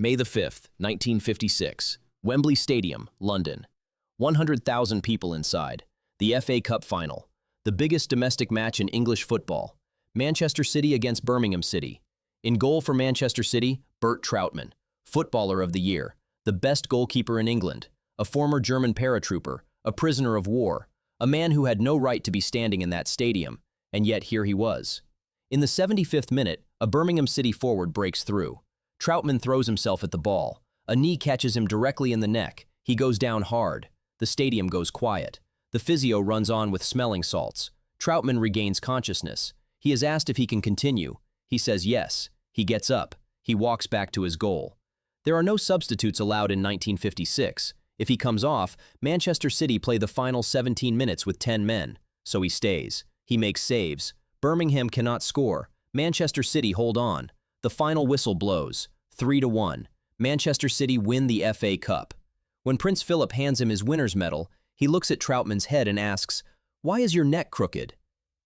May the 5th, 1956, Wembley Stadium, London. 100,000 people inside. The FA Cup final. The biggest domestic match in English football. Manchester City against Birmingham City. In goal for Manchester City, Bert Trautmann, Footballer of the Year, the best goalkeeper in England, a former German paratrooper, a prisoner of war, a man who had no right to be standing in that stadium, and yet here he was. In the 75th minute, a Birmingham City forward breaks through. Trautmann throws himself at the ball. A knee catches him directly in the neck. He goes down hard. The stadium goes quiet. The physio runs on with smelling salts. Trautmann regains consciousness. He is asked if he can continue. He says yes. He gets up. He walks back to his goal. There are no substitutes allowed in 1956. If he comes off, Manchester City play the final 17 minutes with 10 men. So he stays. He makes saves. Birmingham cannot score. Manchester City hold on. The final whistle blows. 3-1. Manchester City win the FA Cup. When Prince Philip hands him his winner's medal, he looks at Trautmann's head and asks, "Why is your neck crooked?"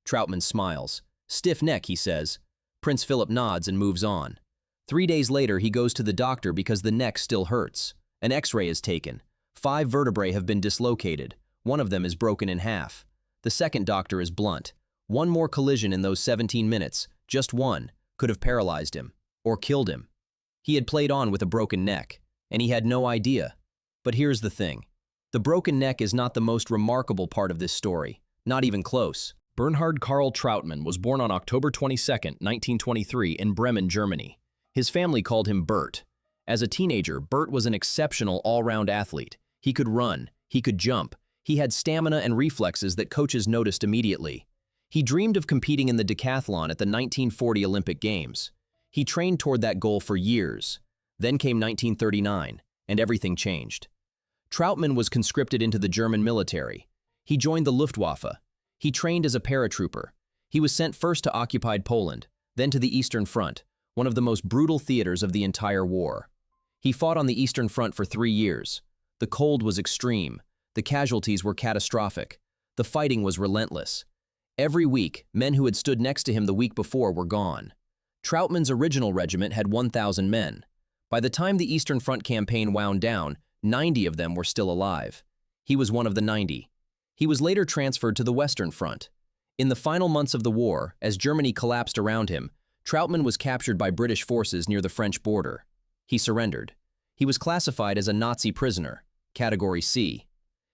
Trautmann smiles. "Stiff neck," he says. Prince Philip nods and moves on. 3 days later, he goes to the doctor because the neck still hurts. An X-ray is taken. 5 vertebrae have been dislocated. One of them is broken in half. The second doctor is blunt. One more collision in those 17 minutes, just one, could have paralyzed him, or killed him. He had played on with a broken neck, and he had no idea. But here's the thing. The broken neck is not the most remarkable part of this story, not even close. Bernhard Karl Trautmann was born on October 22, 1923 in Bremen, Germany. His family called him Bert. As a teenager, Bert was an exceptional all-round athlete. He could run, he could jump, he had stamina and reflexes that coaches noticed immediately. He dreamed of competing in the decathlon at the 1940 Olympic Games. He trained toward that goal for years. Then came 1939, and everything changed. Trautmann was conscripted into the German military. He joined the Luftwaffe. He trained as a paratrooper. He was sent first to occupied Poland, then to the Eastern Front, one of the most brutal theaters of the entire war. He fought on the Eastern Front for 3 years. The cold was extreme. The casualties were catastrophic. The fighting was relentless. Every week, men who had stood next to him the week before were gone. Trautmann's original regiment had 1,000 men. By the time the Eastern Front campaign wound down, 90 of them were still alive. He was one of the 90. He was later transferred to the Western Front. In the final months of the war, as Germany collapsed around him, Trautmann was captured by British forces near the French border. He surrendered. He was classified as a Nazi prisoner, Category C.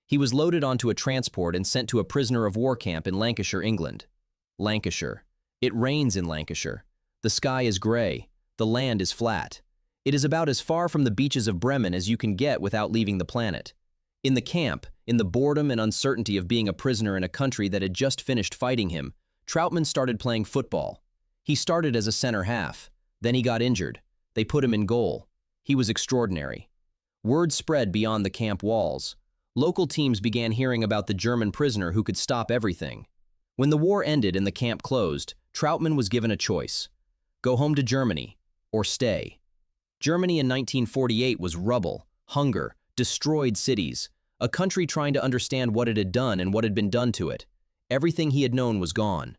He was loaded onto a transport and sent to a prisoner of war camp in Lancashire, England. Lancashire. It rains in Lancashire. The sky is gray. The land is flat. It is about as far from the beaches of Bremen as you can get without leaving the planet. In the camp, in the boredom and uncertainty of being a prisoner in a country that had just finished fighting him, Trautmann started playing football. He started as a center half. Then he got injured. They put him in goal. He was extraordinary. Word spread beyond the camp walls. Local teams began hearing about the German prisoner who could stop everything. When the war ended and the camp closed, Trautmann was given a choice. Go home to Germany, or stay. Germany in 1948 was rubble, hunger, destroyed cities, a country trying to understand what it had done and what had been done to it. Everything he had known was gone.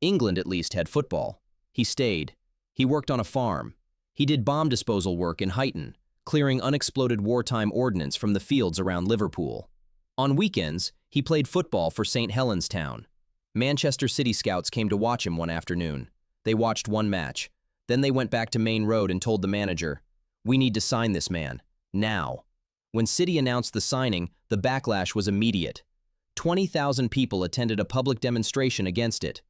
England at least had football. He stayed. He worked on a farm. He did bomb disposal work in Huyton, clearing unexploded wartime ordnance from the fields around Liverpool. On weekends, he played football for St. Helens Town. Manchester City scouts came to watch him one afternoon. They watched one match. Then they went back to Main Road and told the manager, "We need to sign this man. Now." When City announced the signing, the backlash was immediate. 20,000 people attended a public demonstration against it.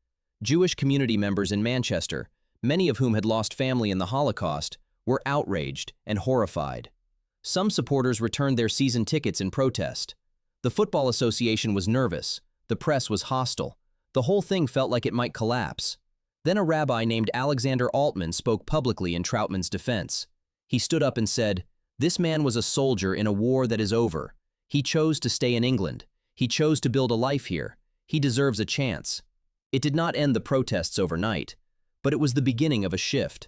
Jewish community members in Manchester, many of whom had lost family in the Holocaust, were outraged and horrified. Some supporters returned their season tickets in protest. The Football Association was nervous. The press was hostile. The whole thing felt like it might collapse. Then a rabbi named Alexander Altman spoke publicly in Trautmann's defense. He stood up and said, "This man was a soldier in a war that is over. He chose to stay in England. He chose to build a life here. He deserves a chance." It did not end the protests overnight, but it was the beginning of a shift.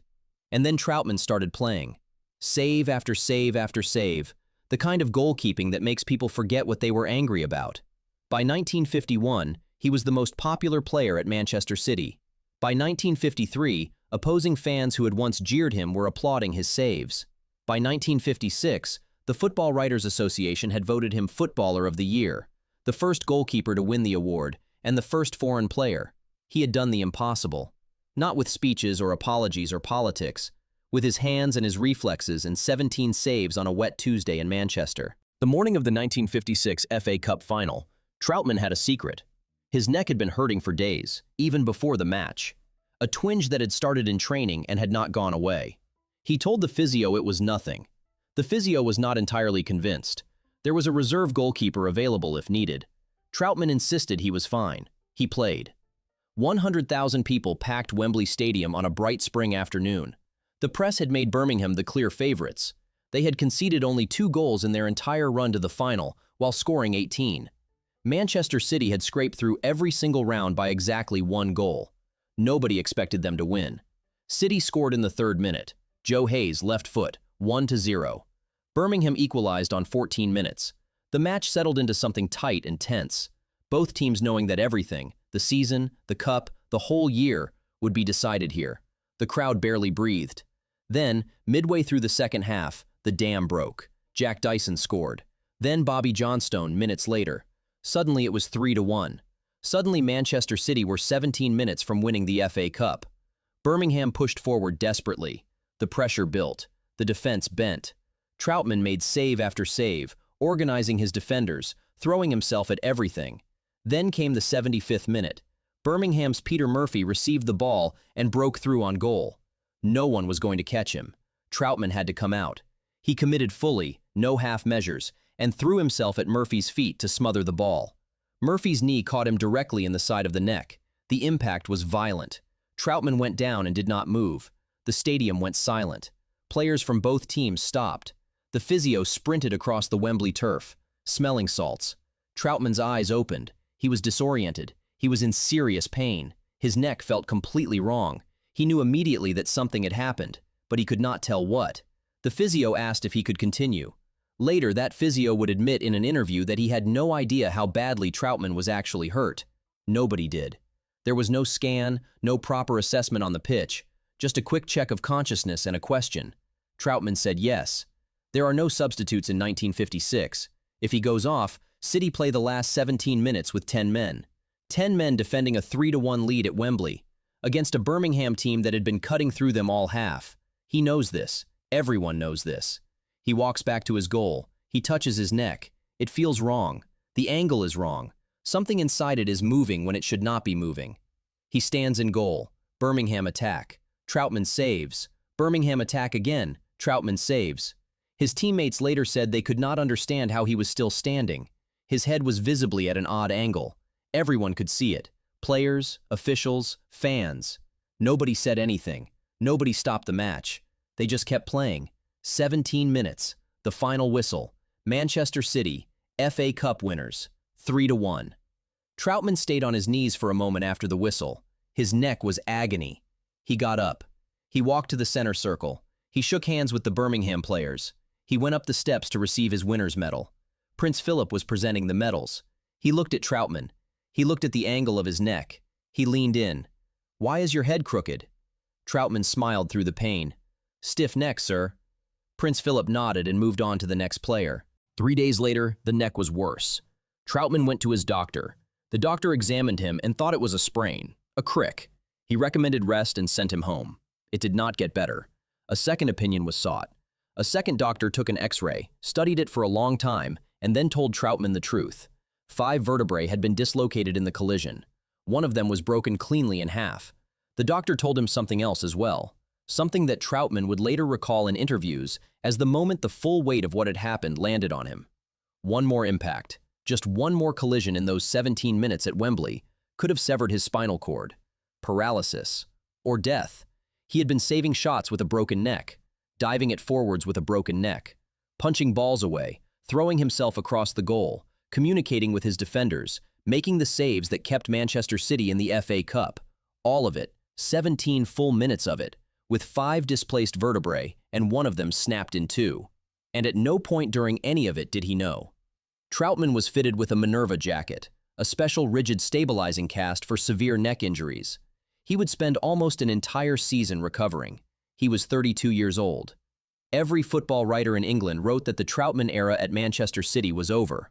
And then Trautmann started playing. Save after save after save, the kind of goalkeeping that makes people forget what they were angry about. By 1951, he was the most popular player at Manchester City. By 1953, opposing fans who had once jeered him were applauding his saves. By 1956, the Football Writers Association had voted him Footballer of the Year, the first goalkeeper to win the award, and the first foreign player. He had done the impossible. Not with speeches or apologies or politics, with his hands and his reflexes and 17 saves on a wet Tuesday in Manchester. The morning of the 1956 FA Cup final, Trautmann had a secret. His neck had been hurting for days, even before the match. A twinge that had started in training and had not gone away. He told the physio it was nothing. The physio was not entirely convinced. There was a reserve goalkeeper available if needed. Trautmann insisted he was fine. He played. 100,000 people packed Wembley Stadium on a bright spring afternoon. The press had made Birmingham the clear favorites. They had conceded only 2 goals in their entire run to the final, while scoring 18. Manchester City had scraped through every single round by exactly 1 goal. Nobody expected them to win. City scored in the 3rd minute. Joe Hayes, left foot, 1-0. Birmingham equalized on 14 minutes. The match settled into something tight and tense. Both teams knowing that everything, the season, the cup, the whole year, would be decided here. The crowd barely breathed. Then, midway through the second half, the dam broke. Jack Dyson scored. Then Bobby Johnstone, minutes later. Suddenly it was 3-1. Suddenly Manchester City were 17 minutes from winning the FA Cup. Birmingham pushed forward desperately. The pressure built. The defense bent. Trautmann made save after save, organizing his defenders, throwing himself at everything. Then came the 75th minute. Birmingham's Peter Murphy received the ball and broke through on goal. No one was going to catch him. Trautmann had to come out. He committed fully, no half measures, and threw himself at Murphy's feet to smother the ball. Murphy's knee caught him directly in the side of the neck. The impact was violent. Trautmann went down and did not move. The stadium went silent. Players from both teams stopped. The physio sprinted across the Wembley turf, smelling salts. Trautmann's eyes opened. He was disoriented. He was in serious pain. His neck felt completely wrong. He knew immediately that something had happened, but he could not tell what. The physio asked if he could continue. Later, that physio would admit in an interview that he had no idea how badly Trautmann was actually hurt. Nobody did. There was no scan, no proper assessment on the pitch, just a quick check of consciousness and a question. Trautmann said yes. There are no substitutes in 1956. If he goes off, City play the last 17 minutes with 10 men. 10 men defending a 3-1 lead at Wembley, against a Birmingham team that had been cutting through them all half. He knows this. Everyone knows this. He walks back to his goal. He touches his neck. It feels wrong. The angle is wrong. Something inside it is moving when it should not be moving. He stands in goal. Birmingham attack. Trautmann saves. Birmingham attack again. Trautmann saves. His teammates later said they could not understand how he was still standing. His head was visibly at an odd angle. Everyone could see it. Players, officials, fans. Nobody said anything. Nobody stopped the match. They just kept playing. 17 minutes. The final whistle. Manchester City, FA Cup winners. 3-1. Trautmann stayed on his knees for a moment after the whistle. His neck was agony. He got up. He walked to the center circle. He shook hands with the Birmingham players. He went up the steps to receive his winner's medal. Prince Philip was presenting the medals. He looked at Trautmann. He looked at the angle of his neck. He leaned in. "Why is your head crooked?" Trautmann smiled through the pain. "Stiff neck, sir." Prince Philip nodded and moved on to the next player. 3 days later, the neck was worse. Trautmann went to his doctor. The doctor examined him and thought it was a sprain, a crick. He recommended rest and sent him home. It did not get better. A second opinion was sought. A second doctor took an X-ray, studied it for a long time, and then told Trautmann the truth. 5 vertebrae had been dislocated in the collision. One of them was broken cleanly in half. The doctor told him something else as well, something that Trautmann would later recall in interviews as the moment the full weight of what had happened landed on him. One more impact, just one more collision in those 17 minutes at Wembley, could have severed his spinal cord. Paralysis. Or death. He had been saving shots with a broken neck, diving it forwards with a broken neck, punching balls away, throwing himself across the goal, communicating with his defenders, making the saves that kept Manchester City in the FA Cup. All of it, 17 full minutes of it, with 5 displaced vertebrae and one of them snapped in 2. And at no point during any of it did he know. Trautmann was fitted with a Minerva jacket, a special rigid stabilizing cast for severe neck injuries. He would spend almost an entire season recovering. He was 32 years old. Every football writer in England wrote that the Trautmann era at Manchester City was over.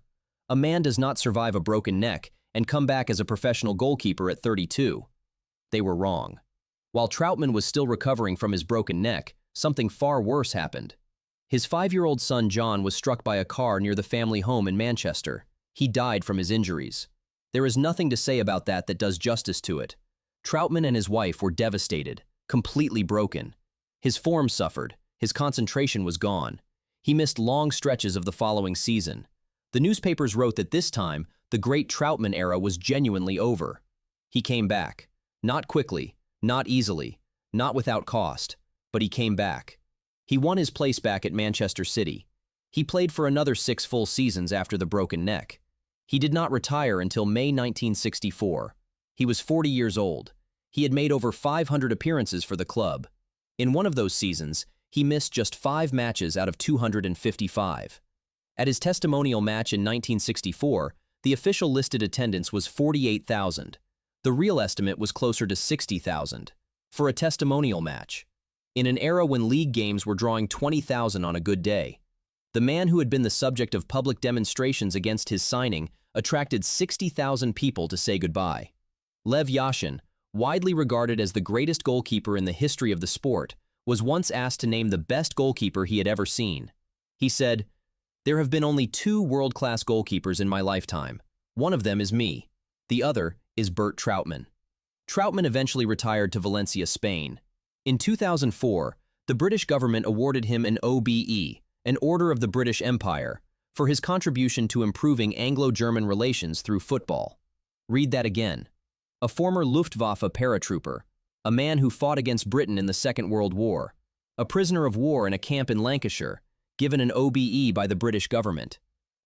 A man does not survive a broken neck and come back as a professional goalkeeper at 32. They were wrong. While Trautmann was still recovering from his broken neck, something far worse happened. His 5-year-old son John was struck by a car near the family home in Manchester. He died from his injuries. There is nothing to say about that does justice to it. Trautmann and his wife were devastated, completely broken. His form suffered, his concentration was gone. He missed long stretches of the following season. The newspapers wrote that this time, the great Trautmann era was genuinely over. He came back. Not quickly, not easily, not without cost, but he came back. He won his place back at Manchester City. He played for another 6 full seasons after the broken neck. He did not retire until May 1964. He was 40 years old. He had made over 500 appearances for the club. In one of those seasons, he missed just 5 matches out of 255. At his testimonial match in 1964, the official listed attendance was 48,000. The real estimate was closer to 60,000. For a testimonial match. In an era when league games were drawing 20,000 on a good day. The man who had been the subject of public demonstrations against his signing attracted 60,000 people to say goodbye. Lev Yashin, widely regarded as the greatest goalkeeper in the history of the sport, was once asked to name the best goalkeeper he had ever seen. He said, "There have been only 2 world-class goalkeepers in my lifetime. One of them is me. The other is Bert Trautmann." Trautmann eventually retired to Valencia, Spain. In 2004, the British government awarded him an OBE, an Order of the British Empire, for his contribution to improving Anglo-German relations through football. Read that again. A former Luftwaffe paratrooper, a man who fought against Britain in the Second World War, a prisoner of war in a camp in Lancashire, given an OBE by the British government,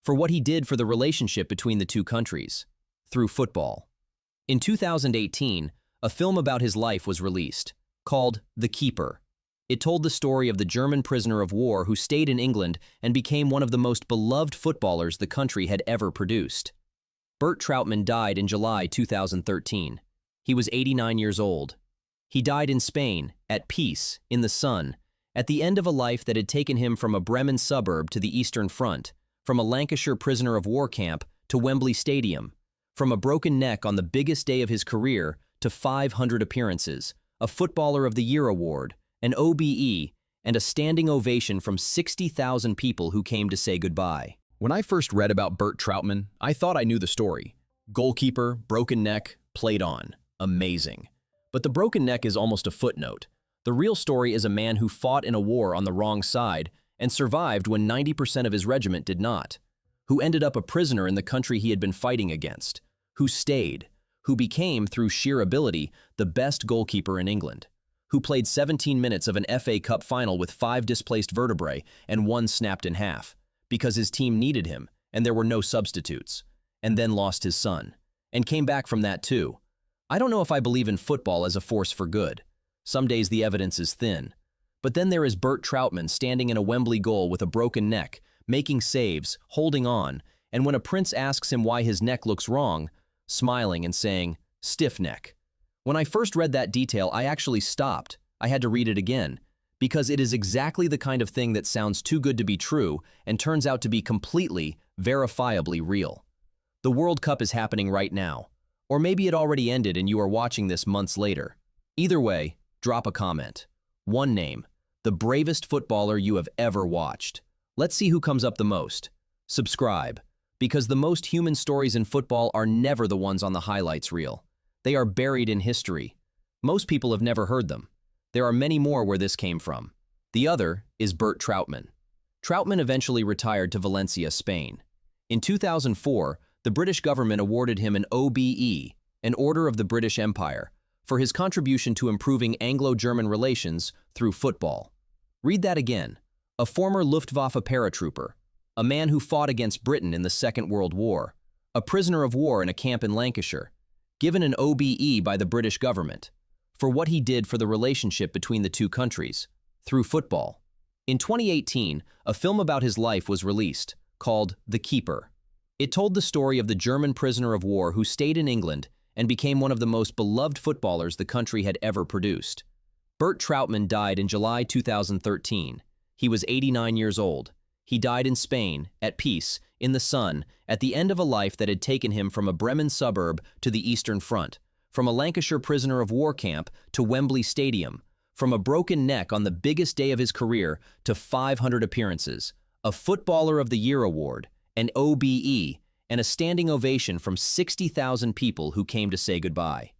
for what he did for the relationship between the two countries, through football. In 2018, a film about his life was released, called The Keeper. It told the story of the German prisoner of war who stayed in England and became one of the most beloved footballers the country had ever produced. Bert Trautmann died in July 2013. He was 89 years old. He died in Spain, at peace, in the sun, at the end of a life that had taken him from a Bremen suburb to the Eastern Front, from a Lancashire prisoner of war camp to Wembley Stadium, from a broken neck on the biggest day of his career to 500 appearances, a Footballer of the Year award, an OBE, and a standing ovation from 60,000 people who came to say goodbye. When I first read about Bert Trautmann, I thought I knew the story. Goalkeeper, broken neck, played on. Amazing. But the broken neck is almost a footnote. The real story is a man who fought in a war on the wrong side and survived when 90% of his regiment did not, who ended up a prisoner in the country he had been fighting against, who stayed, who became, through sheer ability, the best goalkeeper in England, who played 17 minutes of an FA Cup final with 5 displaced vertebrae and 1 snapped in half, because his team needed him and there were no substitutes, and then lost his son, and came back from that too. I don't know if I believe in football as a force for good. Some days the evidence is thin. But then there is Bert Trautmann standing in a Wembley goal with a broken neck, making saves, holding on, and when a prince asks him why his neck looks wrong, smiling and saying, "Stiff neck." When I first read that detail, I actually stopped. I had to read it again, because it is exactly the kind of thing that sounds too good to be true and turns out to be completely, verifiably real. The World Cup is happening right now. Or maybe it already ended and you are watching this months later. Either way, drop a comment. One name, the bravest footballer you have ever watched. Let's see who comes up the most. Subscribe, because the most human stories in football are never the ones on the highlights reel. They are buried in history. Most people have never heard them. There are many more where this came from. The other is Bert Trautmann. Trautmann eventually retired to Valencia, Spain. In 2004, the British government awarded him an OBE, an Order of the British Empire, for his contribution to improving Anglo-German relations through football. Read that again. A former Luftwaffe paratrooper, a man who fought against Britain in the Second World War, a prisoner of war in a camp in Lancashire, given an OBE by the British government, for what he did for the relationship between the two countries, through football. In 2018, a film about his life was released, called The Keeper. It told the story of the German prisoner of war who stayed in England and became one of the most beloved footballers the country had ever produced. Bert Trautmann died in July 2013. He was 89 years old. He died in Spain, at peace, in the sun, at the end of a life that had taken him from a Bremen suburb to the Eastern Front, from a Lancashire prisoner of war camp to Wembley Stadium, from a broken neck on the biggest day of his career to 500 appearances, a Footballer of the Year award, an OBE, and a standing ovation from 60,000 people who came to say goodbye.